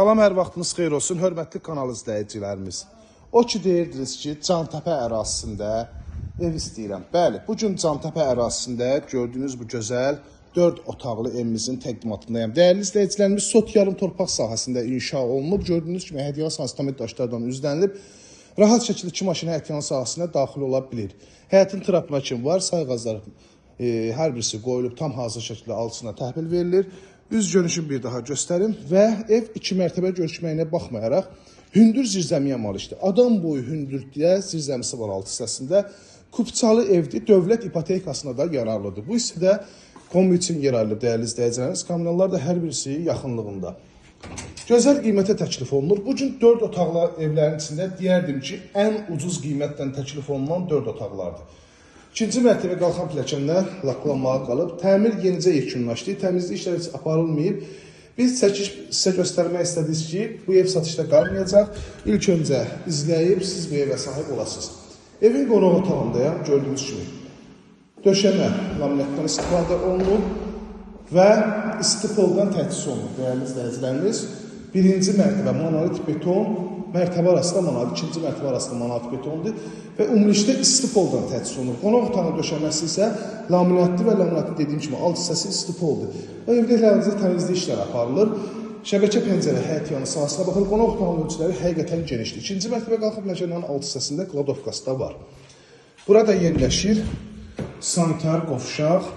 Salam, hər vaxtınız xeyir olsun, hörmətli kanal izləyicilərimiz. O ki, deyirdiniz ki, Cantəpə ərazisində ev istəyirəm. Bəli, bugün Cantəpə ərazisində gördüyünüz bu gözəl 4 otaqlı evimizin təqdimatındayım. Dəyərli izləyicilərimiz, sot yarım torpaq sahəsində inşa olunub. Gördüyünüz kimi, hədiyyə sansitamid daşlardan üzlənilib. Rahat şəkildə 2 maşın həyətyanı sahəsinə daxil ola bilir. Həyətin trapına kim var, sayğazlar hər birisi qoyulub, tam hazır şəkildə altına təhvil verilir. Üz görünüşünü bir daha göstərim və ev 2 mərtəbə görüşməyinə baxmayaraq hündür zirzəmiyə malikdir. Adam boyu hündürlükdə zirzəmisi var alt hissəsində. Kupçalı evdir, dövlət ipotekasına da yararlıdır. Bu hissədə kombi üçün yer ayrılıb, dəyərli izləyicilərimiz. Kommunallar da hər birisi yaxınlığında. Gözəl qiymətə təklif olunur. Bugün 4 otaqlı evlərin içində deyərdim ki, ən ucuz qiymətdən təklif olunan 4 otaqlardır. İkinci mərtəbə qalxan pilləkənlər laklanmağa qalıb. Təmir yenicə yekunlaşdı. Təmizlik işləri heç aparılmayıb. Biz çəkiş sizə göstərmək istədik ki, bu ev satışda qalmayacaq. İlk öncə izləyib siz bu evə sahib olasınız. Evin qonaq otağındayam, gördüyünüz kimi. Döşəmə laminatdan istifadə olunub və istipoldan təchiz olunub. Dəyərli izləyicilərimiz, birinci mərtəbə monolit beton, mərtəbə arasında monolit, ikinci mərtəbə arasında monolit betondur və ümumilikdə istipoldan təchiz olunur. Qonaq otağının döşəməsi isə laminatlı və laminatlı dediyim kimi alt hissəsi istipoldur. O evdə evlərimizdə təmizlik işləri aparılır. Şəbəkə pəncərə həyətyanı sahəsinə baxır. Qonaq otağının ölçüləri həqiqətən genişdir. İkinci mərtəbə qalxıb pilləkənin alt hissəsində kladovkası da var. Burada yerləşir sanitar qovşaq.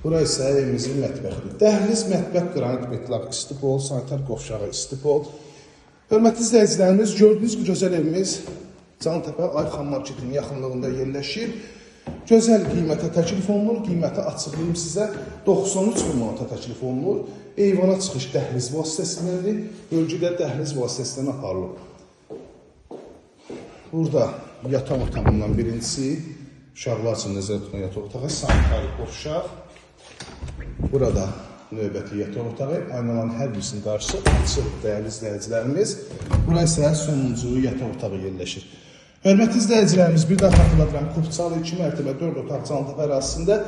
Bura isə evimizin mətbəxidir. Dəhliz, mətbəx, qranit metlaq, istipol, sanitar qovşağı, istipol. Hörmətli izləyicilərimiz, gördüyünüz bu gözəl evimiz Cantəpə Ayxan Marketinin yaxınlığında yerləşir. Gözəl qiymətə təklif olunur. Qiymətə açıqlayım sizə. 93 min manata təklif olunur. Eyvana çıxış dəhliz vasitəsindəndir. Bölgədə dəhliz vasitəsindən aparılır. Burada yataq otağından birincisi, uşaqlar üçün nəzərdə tutulan yataq otağı, sanitar qovşaq. Burada növbəti yataq otağı, aynaların hər birisinin qarşısı açıq, dəyərli izləyicilərimiz. Bura isə sonuncu yataq otağı yerləşir. Hörmətli izləyicilərimiz, bir daha xatırladıram, Kupçalı 2 mərtəbə 4 otaq Cantəpə ərazisində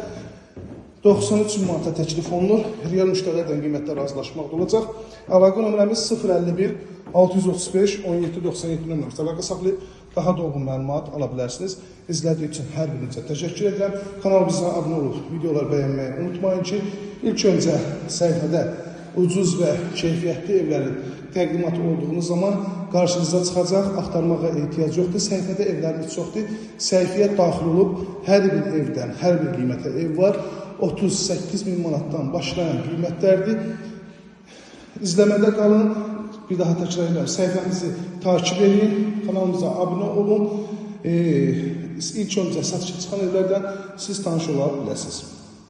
93 min manata təklif olunur. Real müştərilərdən qiymətlər razılaşmaqda olacaq. Əlaqə nömrəmiz 051 635 17 97 nömrəmiz. Əlaqə saxlayıb daha dolğun məlumat ala bilərsiniz. İzlədiyi üçün hər birinizə təşəkkür edirəm. Kanalımıza abunə olub, videoları bəyənməyi unutmayın ki, ilk öncə səhifədə ucuz və keyfiyyətli evlərin təqdimatı olduğunuz zaman qarşınıza çıxacaq, axtarmağa ehtiyac yoxdur. Səhifədə evlərimiz çoxdur. Səhifəyə daxil olub hər bir evdən, hər bir qiymətə ev var. 38 min manatdan başlayan qiymətlərdir. İzləmədə qalın. Bir daha təkrar edirəm. Səhifəmizi takip edin, kanalımıza abunə olun. İlk öncə satışa çıxan evlərdən siz tanış ola biləsiniz.